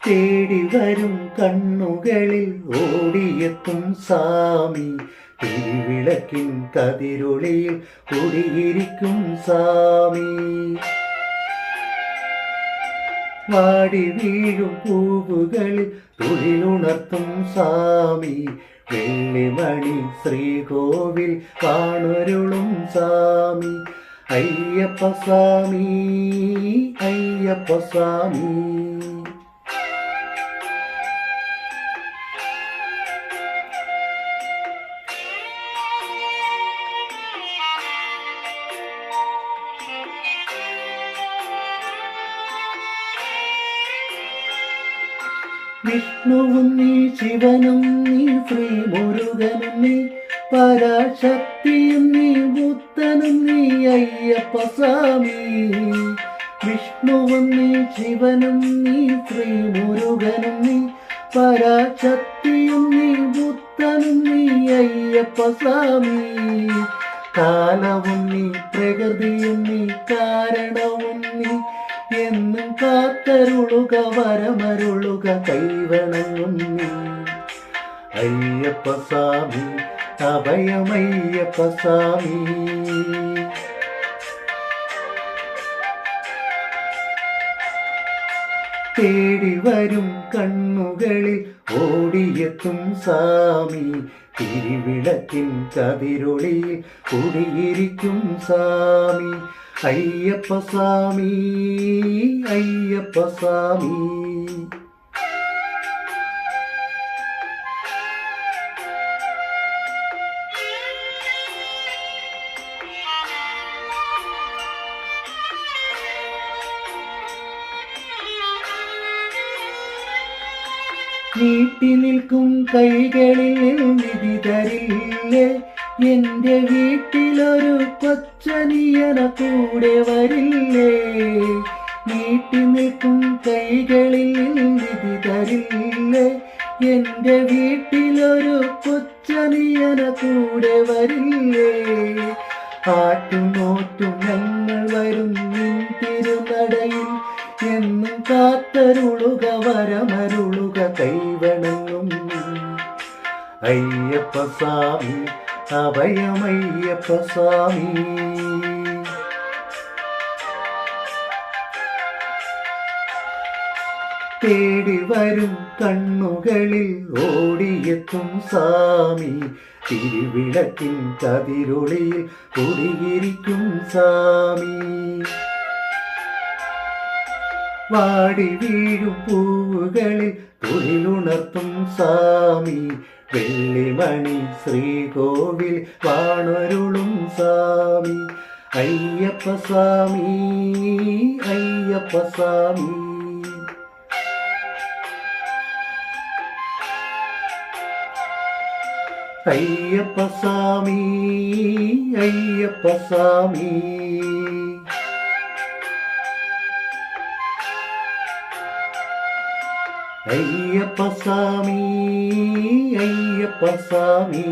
തേടി വരും കണ്ണുകളിൽ ഓടിയെത്തും സാമി, തിരുവിളക്കിൻ കതിരൊളിയിൽ കുടിയിരിക്കും സാമി. വാടി വീഴും പൂവുകളിൽ തൊഴിലുണർത്തും സാമി, വെള്ളിമണി ശ്രീകോവിൽ കാണൊരുളും സാമി. അയ്യപ്പ സ്വാമി, അയ്യപ്പ സ്വാമി. വിഷ്ണുവും നീ, ശിവനും നീ, ശ്രീ മുരുകനും നീ, പരാശക്തിയും നീ, ബുദ്ധനും നീ, അയ്യപ്പ സ്വാമി. വിഷ്ണുവും നീ, ശിവനും നീ, ശ്രീ മുരുകനും നീ, പരാശക്തിയും നീ, ബുദ്ധനും നീ, അയ്യപ്പ സ്വാമി. കാലവും നീ, പ്രകൃതിയും നീ, കാരണവും നീ, എന്നും കാത്തരുളുക, വരമരുളുക, കൈവണങ്ങും നീ. അയ്യപ്പ സ്വാമി, അഭയമയ്യപ്പ സ്വാമി. തേടി വരും കണ്ണുകളിൽ ഓടിയെത്തും സാമി, തിരുവിളക്കിൻ കതിരൊളിയിൽ കുടിയിരിക്കും സാമി. അയ്യപ്പ സ്വാമി, അയ്യപ്പ സ്വാമി. നീട്ടി നിൽക്കും കൈകളിൽ നിധി തരില്ലേ, എന്റെ വീട്ടിലൊരു കൊച്ചനിയന കൂടെ വരില്ലേ. നീട്ടി നിൽക്കും കൈകളിൽ നിധി തരില്ലേ, എന്റെ വീട്ടിലൊരു കൊച്ചനിയന കൂടെ വരില്ലേ. ആറ്റുനോറ്റും ഞങ്ങൾ വരും നിൻ തിരുനടയിൽ, എന്നും കാത്തരുളുക, വരമരുളുക, കൈവണങ്ങും. അയ്യപ്പ സ്വാമി, അഭയമയ്യപ്പ സ്വാമി. തേടി വരും കണ്ണുകളിൽ ഓടിയെത്തും സാമി, തിരുവിളക്കിൻ കതിരൊളിയിൽ കുടിയിരിക്കും സാമി. വാടി വീഴും പൂവുകളിൽ തൊഴിലുണർത്തും സാമി, വെള്ളിമണി ശ്രീകോവിൽ കാണൊരുളും സാമി. അയ്യപ്പ സ്വാമി, അയ്യപ്പ സ്വാമി. അയ്യപ്പ സ്വാമി, അയ്യപ്പ സ്വാമി. അയ്യപ്പ സ്വാമി, അയ്യപ്പ സ്വാമി.